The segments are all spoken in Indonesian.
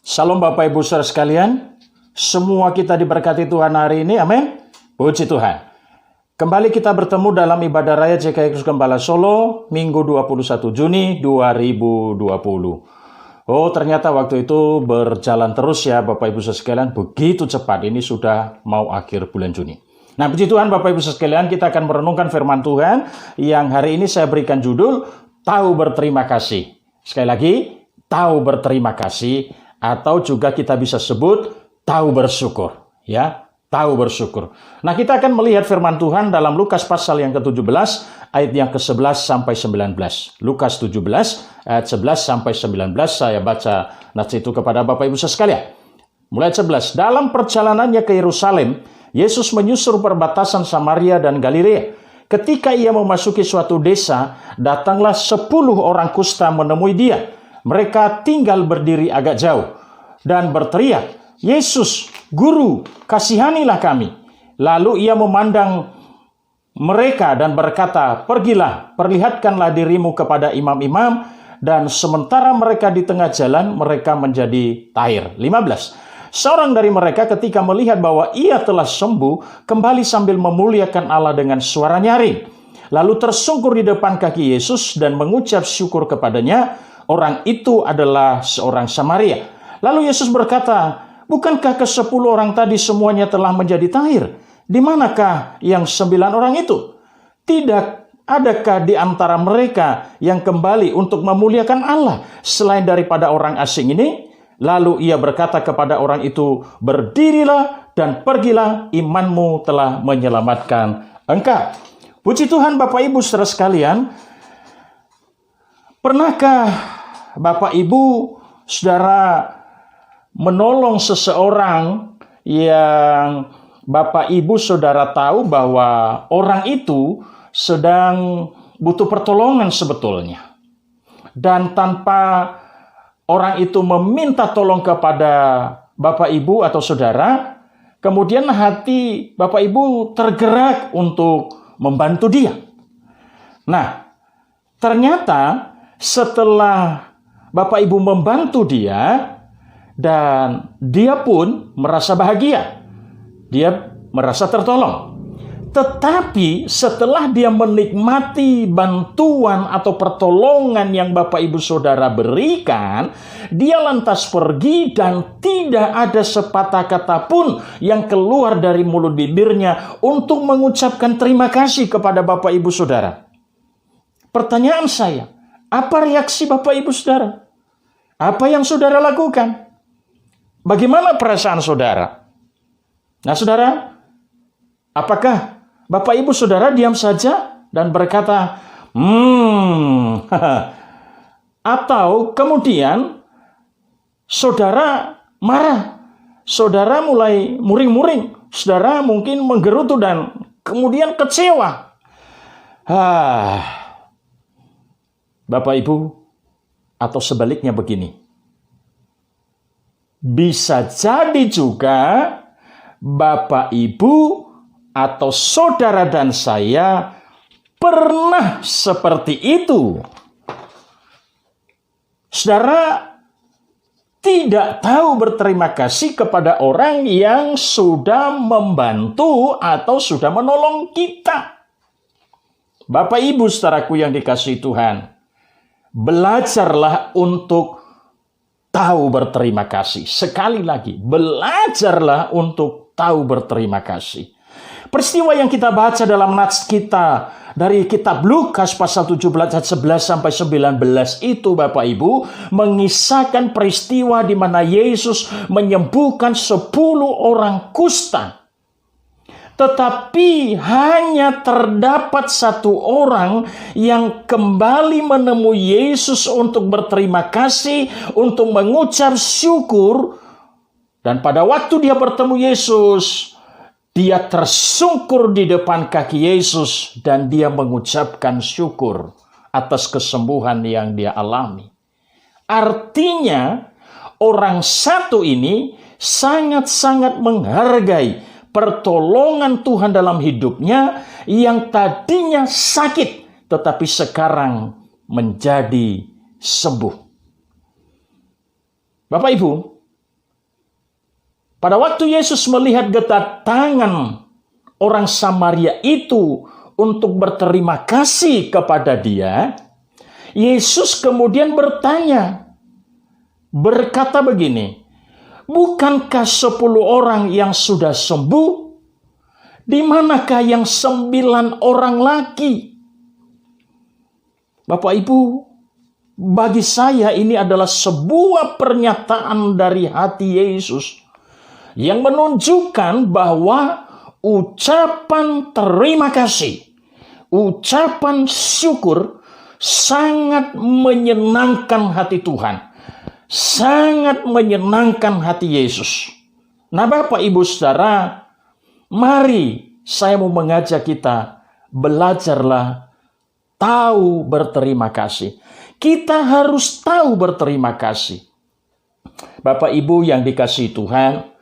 Salam Bapak Ibu Saudara sekalian, semua kita diberkati Tuhan hari ini, amin. Puji Tuhan. Kembali kita bertemu dalam ibadah raya GKI Gembala Solo, Minggu 21 Juni 2020. Oh, ternyata waktu itu berjalan terus ya Bapak Ibu Saudara sekalian, begitu cepat, ini sudah mau akhir bulan Juni. Nah, puji Tuhan Bapak Ibu Saudara sekalian, kita akan merenungkan firman Tuhan yang hari ini saya berikan judul, Tahu Berterima Kasih. Sekali lagi, tahu berterima kasih, atau juga kita bisa sebut tahu bersyukur, ya, tahu bersyukur. Nah, kita akan melihat firman Tuhan dalam Lukas pasal yang ke-17 ayat yang ke-11 sampai 19. Lukas 17 ayat 11 sampai 19, saya baca nats itu kepada Bapak Ibu sekalian. Mulai 11. Dalam perjalanannya ke Yerusalem, Yesus menyusur perbatasan Samaria dan Galilea. Ketika ia memasuki suatu desa, datanglah 10 orang kusta menemui dia. Mereka tinggal berdiri agak jauh dan berteriak, "Yesus, Guru, kasihanilah kami." Lalu ia memandang mereka dan berkata, "Pergilah, perlihatkanlah dirimu kepada imam-imam." Dan sementara mereka di tengah jalan, mereka menjadi tahir. 15. Seorang dari mereka ketika melihat bahwa ia telah sembuh, kembali sambil memuliakan Allah dengan suara nyaring. Lalu tersungkur di depan kaki Yesus dan mengucap syukur kepadanya. Orang itu adalah seorang Samaria. Lalu Yesus berkata, "Bukankah ke-10 orang tadi semuanya telah menjadi tahir? Di manakah yang 9 orang itu? Tidak adakah di antara mereka yang kembali untuk memuliakan Allah selain daripada orang asing ini?" Lalu ia berkata kepada orang itu, "Berdirilah dan pergilah, imanmu telah menyelamatkan engkau." Puji Tuhan Bapak Ibu saudara sekalian, pernahkah Bapak Ibu saudara menolong seseorang yang Bapak Ibu saudara tahu bahwa orang itu sedang butuh pertolongan sebetulnya, dan tanpa orang itu meminta tolong kepada Bapak Ibu atau saudara, kemudian hati Bapak Ibu tergerak untuk membantu dia. Nah, ternyata setelah Bapak Ibu membantu dia, dan dia pun merasa bahagia, dia merasa tertolong. Tetapi setelah dia menikmati bantuan atau pertolongan yang Bapak Ibu Saudara berikan, dia lantas pergi dan tidak ada sepatah kata pun yang keluar dari mulut bibirnya untuk mengucapkan terima kasih kepada Bapak Ibu Saudara. Pertanyaan saya, apa reaksi Bapak Ibu Saudara? Apa yang saudara lakukan? Bagaimana perasaan saudara? Nah, saudara, apakah Bapak Ibu Saudara diam saja dan berkata, atau kemudian saudara marah, saudara mulai muring-muring, saudara mungkin menggerutu dan kemudian kecewa. Bapak Ibu, atau sebaliknya begini, bisa jadi juga Bapak Ibu atau saudara dan saya pernah seperti itu. Saudara tidak tahu berterima kasih kepada orang yang sudah membantu atau sudah menolong kita. Bapak Ibu saudaraku yang dikasihi Tuhan, belajarlah untuk tahu berterima kasih. Sekali lagi, belajarlah untuk tahu berterima kasih. Peristiwa yang kita baca dalam nats kita dari kitab Lukas pasal 17 ayat 11 sampai 19 itu Bapak Ibu mengisahkan peristiwa di mana Yesus menyembuhkan 10 orang kusta. Tetapi hanya terdapat 1 orang yang kembali menemui Yesus untuk berterima kasih, untuk mengucap syukur. Dan pada waktu dia bertemu Yesus, dia tersungkur di depan kaki Yesus dan dia mengucapkan syukur atas kesembuhan yang dia alami. Artinya, orang satu ini sangat-sangat menghargai pertolongan Tuhan dalam hidupnya yang tadinya sakit, tetapi sekarang menjadi sembuh. Bapak Ibu, Pada waktu Yesus melihat kedatangan orang Samaria itu untuk berterima kasih kepada dia, Yesus kemudian berkata begini, bukankah 10 orang yang sudah sembuh? Di manakah yang 9 orang lagi? Bapak Ibu, bagi saya ini adalah sebuah pernyataan dari hati Yesus yang menunjukkan bahwa ucapan terima kasih, ucapan syukur sangat menyenangkan hati Tuhan, sangat menyenangkan hati Yesus. Nah, Bapak Ibu Saudara, mari saya mau mengajak kita, belajarlah tahu berterima kasih. Kita harus tahu berterima kasih. Bapak Ibu yang dikasihi Tuhan,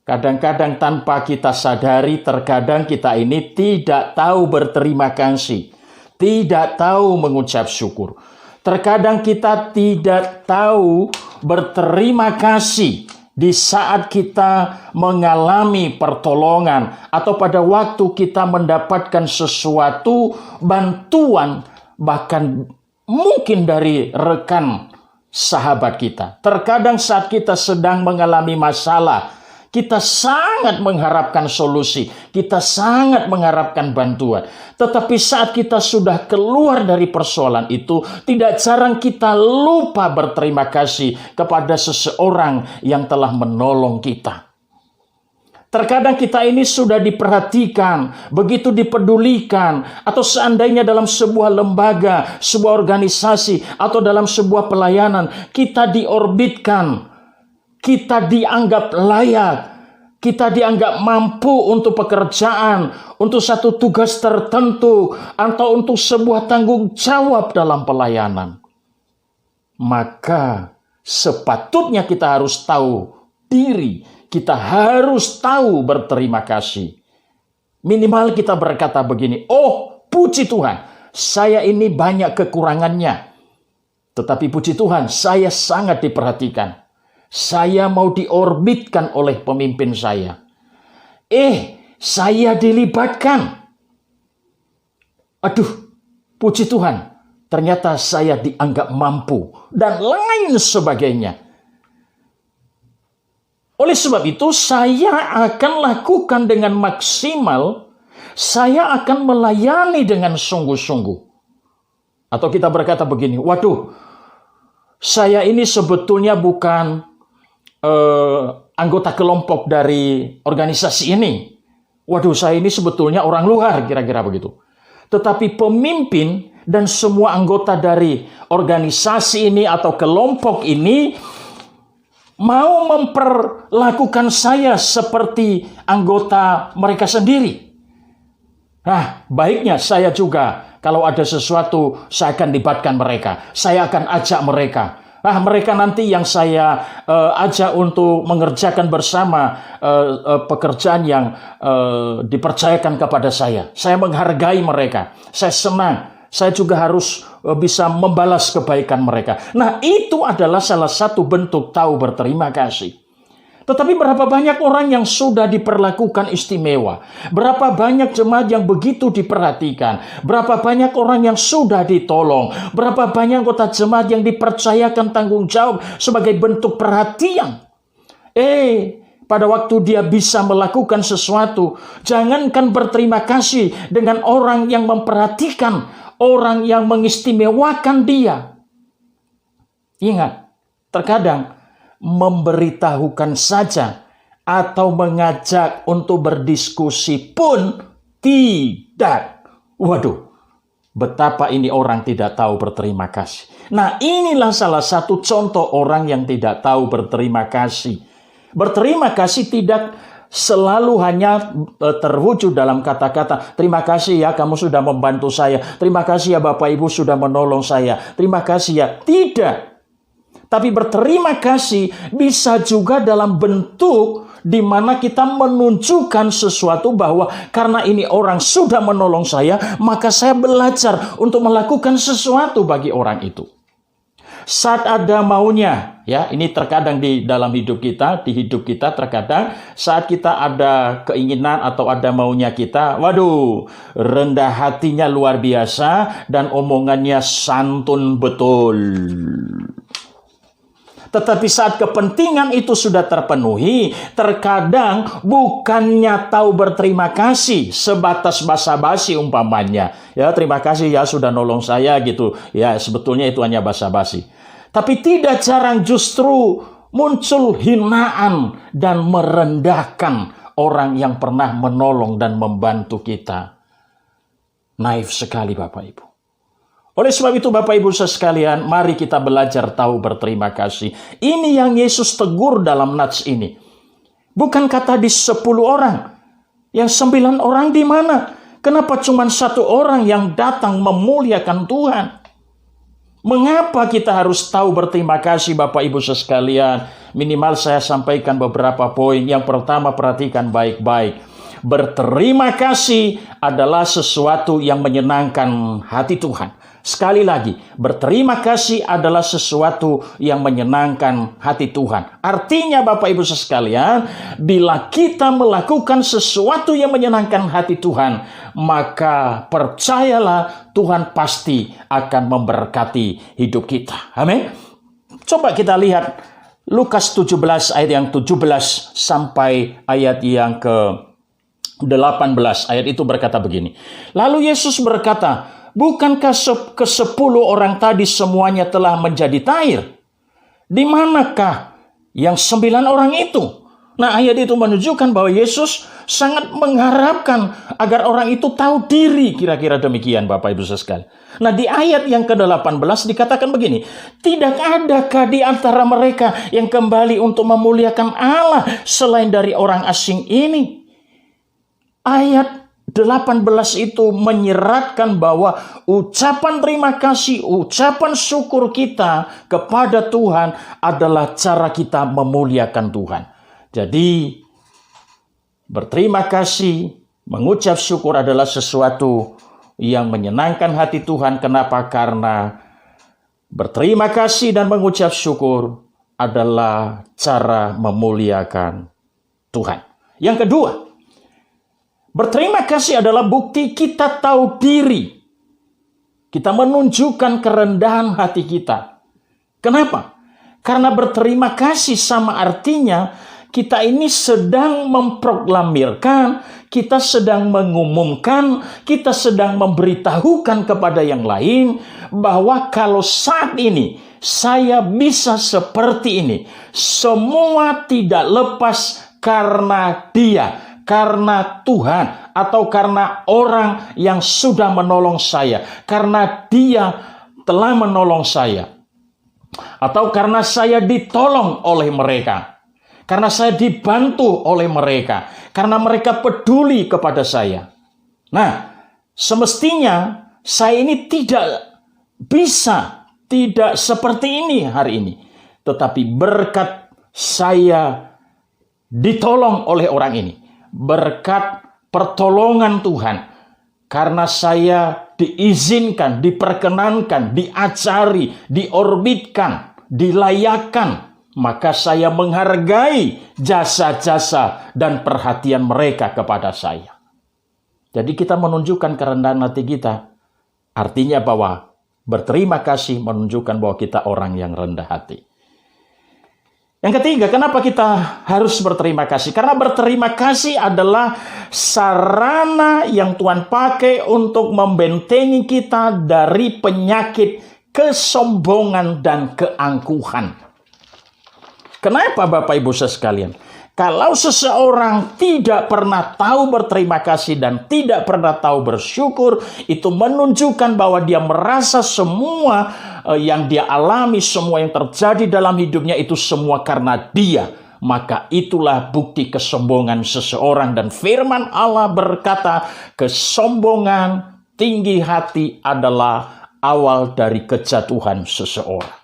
kadang-kadang tanpa kita sadari, terkadang kita ini tidak tahu berterima kasih, tidak tahu mengucap syukur. Terkadang kita tidak tahu berterima kasih di saat kita mengalami pertolongan atau pada waktu kita mendapatkan sesuatu bantuan, bahkan mungkin dari rekan sahabat kita. Terkadang saat kita sedang mengalami masalah, kita sangat mengharapkan solusi, kita sangat mengharapkan bantuan. Tetapi saat kita sudah keluar dari persoalan itu, tidak jarang kita lupa berterima kasih kepada seseorang yang telah menolong kita. Terkadang kita ini sudah diperhatikan, begitu dipedulikan, atau seandainya dalam sebuah lembaga, sebuah organisasi, atau dalam sebuah pelayanan, kita diorbitkan, kita dianggap layak, kita dianggap mampu untuk pekerjaan, untuk satu tugas tertentu, atau untuk sebuah tanggung jawab dalam pelayanan. Maka sepatutnya kita harus tahu diri, kita harus tahu berterima kasih. Minimal kita berkata begini, oh puji Tuhan, saya ini banyak kekurangannya. Tetapi puji Tuhan, saya sangat diperhatikan. Saya mau diorbitkan oleh pemimpin saya. Saya dilibatkan. Aduh, puji Tuhan, ternyata saya dianggap mampu. Dan lain sebagainya. Oleh sebab itu, saya akan lakukan dengan maksimal. Saya akan melayani dengan sungguh-sungguh. Atau kita berkata begini, waduh, saya ini sebetulnya bukan anggota kelompok dari organisasi ini. Waduh, saya ini sebetulnya orang luar, kira-kira begitu. Tetapi pemimpin dan semua anggota dari organisasi ini atau kelompok ini mau memperlakukan saya seperti anggota mereka sendiri. Nah, baiknya saya juga, kalau ada sesuatu, saya akan libatkan mereka. Saya akan ajak mereka. Nah, mereka nanti yang saya ajak untuk mengerjakan bersama pekerjaan yang dipercayakan kepada saya. Saya menghargai mereka. Saya senang. Saya juga harus bisa membalas kebaikan mereka. Nah, itu adalah salah satu bentuk tahu berterima kasih. Tetapi berapa banyak orang yang sudah diperlakukan istimewa? Berapa banyak jemaat yang begitu diperhatikan? Berapa banyak orang yang sudah ditolong? Berapa banyak anggota jemaat yang dipercayakan tanggung jawab sebagai bentuk perhatian? Pada waktu dia bisa melakukan sesuatu, jangankan berterima kasih dengan orang yang memperhatikan, orang yang mengistimewakan dia. Ingat, terkadang memberitahukan saja atau mengajak untuk berdiskusi pun tidak. Waduh, betapa ini orang tidak tahu berterima kasih. Nah, inilah salah satu contoh orang yang tidak tahu berterima kasih. Berterima kasih tidak selalu hanya terwujud dalam kata-kata, terima kasih ya kamu sudah membantu saya, terima kasih ya Bapak Ibu sudah menolong saya, terima kasih ya. Tidak. Tapi berterima kasih bisa juga dalam bentuk di mana kita menunjukkan sesuatu bahwa karena ini orang sudah menolong saya, maka saya belajar untuk melakukan sesuatu bagi orang itu. saat ada maunya. Ya, ini terkadang di dalam hidup kita, terkadang saat kita ada keinginan atau ada maunya kita, waduh, rendah hatinya luar biasa dan omongannya santun betul. Tetapi saat kepentingan itu sudah terpenuhi, terkadang bukannya tahu berterima kasih, sebatas basa-basi umpamanya. Ya, terima kasih ya sudah nolong saya gitu. Ya, sebetulnya itu hanya basa-basi. Tapi tidak jarang justru muncul hinaan dan merendahkan orang yang pernah menolong dan membantu kita. Naif sekali Bapak Ibu. Oleh sebab itu Bapak Ibu sekalian, mari kita belajar tahu berterima kasih. Ini yang Yesus tegur dalam nats ini. Bukan kata di 10 orang. Yang 9 orang di mana? Kenapa cuma 1 orang yang datang memuliakan Tuhan? Mengapa kita harus tahu berterima kasih Bapak Ibu sekalian? Minimal saya sampaikan beberapa poin. Yang pertama, perhatikan baik-baik. Berterima kasih adalah sesuatu yang menyenangkan hati Tuhan. Sekali lagi, berterima kasih adalah sesuatu yang menyenangkan hati Tuhan. Artinya Bapak Ibu sekalian, bila kita melakukan sesuatu yang menyenangkan hati Tuhan, maka percayalah Tuhan pasti akan memberkati hidup kita. Amin. Coba kita lihat Lukas 17 ayat yang 17 sampai ayat yang ke-18. Ayat itu berkata begini. Lalu Yesus berkata, bukankah ke-10 orang tadi semuanya telah menjadi tair? Di manakah yang 9 orang itu? Nah, ayat itu menunjukkan bahwa Yesus sangat mengharapkan agar orang itu tahu diri. Kira-kira demikian Bapak Ibu sekalian. Nah, di ayat yang ke-18 dikatakan begini. Tidak adakah di antara mereka yang kembali untuk memuliakan Allah selain dari orang asing ini? Ayat 18 itu menyeratkan bahwa ucapan terima kasih, ucapan syukur kita kepada Tuhan adalah cara kita memuliakan Tuhan. Jadi, berterima kasih, mengucap syukur adalah sesuatu yang menyenangkan hati Tuhan. Kenapa? Karena berterima kasih dan mengucap syukur adalah cara memuliakan Tuhan. Yang kedua, berterima kasih adalah bukti kita tahu diri. Kita menunjukkan kerendahan hati kita. Kenapa? Karena berterima kasih sama artinya kita ini sedang memproklamirkan, kita sedang mengumumkan, kita sedang memberitahukan kepada yang lain bahwa kalau saat ini saya bisa seperti ini, semua tidak lepas karena Dia. Karena Tuhan atau karena orang yang sudah menolong saya. Karena Dia telah menolong saya. Atau karena saya ditolong oleh mereka. Karena saya dibantu oleh mereka. Karena mereka peduli kepada saya. Nah, semestinya saya ini tidak bisa, tidak seperti ini hari ini. Tetapi berkat saya ditolong oleh orang ini. Berkat pertolongan Tuhan, karena saya diizinkan, diperkenankan, diajari, diorbitkan, dilayakkan, maka saya menghargai jasa-jasa dan perhatian mereka kepada saya. Jadi kita menunjukkan kerendahan hati kita. Artinya bahwa berterima kasih menunjukkan bahwa kita orang yang rendah hati. Yang ketiga, kenapa kita harus berterima kasih? Karena berterima kasih adalah sarana yang Tuhan pakai untuk membentengi kita dari penyakit kesombongan dan keangkuhan. Kenapa Bapak Ibu sekalian? Kalau seseorang tidak pernah tahu berterima kasih dan tidak pernah tahu bersyukur, itu menunjukkan bahwa dia merasa semua yang dia alami, semua yang terjadi dalam hidupnya itu semua karena dia. Maka itulah bukti kesombongan seseorang. Dan firman Allah berkata, kesombongan, tinggi hati adalah awal dari kejatuhan seseorang.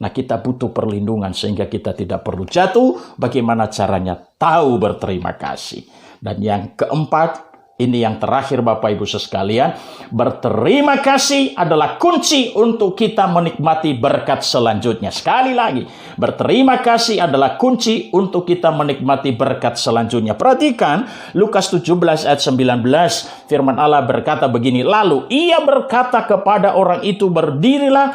Nah, kita butuh perlindungan sehingga kita tidak perlu jatuh. Bagaimana caranya? Tahu berterima kasih. Dan yang keempat, Ini yang terakhir Bapak Ibu sekalian, berterima kasih adalah kunci untuk kita menikmati berkat selanjutnya. Sekali lagi, berterima kasih adalah kunci untuk kita menikmati berkat selanjutnya. Perhatikan Lukas 17 ayat 19, firman Allah berkata begini, lalu ia berkata kepada orang itu, berdirilah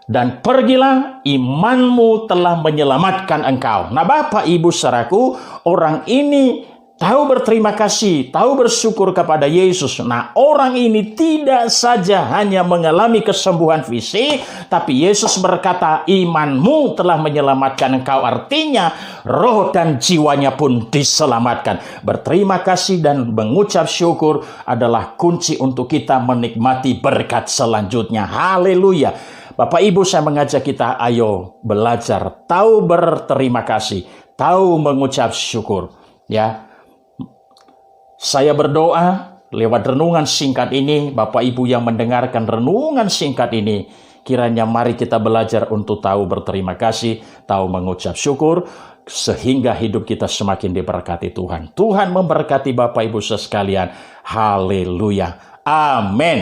dan pergilah, imanmu telah menyelamatkan engkau. Nah Bapak Ibu saudaraku, orang ini tahu berterima kasih, tahu bersyukur kepada Yesus. Nah, orang ini tidak saja hanya mengalami kesembuhan fisik, tapi Yesus berkata, imanmu telah menyelamatkan engkau. Artinya, roh dan jiwanya pun diselamatkan. Berterima kasih dan mengucap syukur adalah kunci untuk kita menikmati berkat selanjutnya. Haleluya. Bapak Ibu, saya mengajak kita, ayo belajar, tahu berterima kasih, tahu mengucap syukur. Ya. Saya berdoa lewat renungan singkat ini, Bapak Ibu yang mendengarkan renungan singkat ini, kiranya mari kita belajar untuk tahu berterima kasih, tahu mengucap syukur, sehingga hidup kita semakin diberkati Tuhan. Tuhan memberkati Bapak Ibu sekalian. Haleluya. Amin.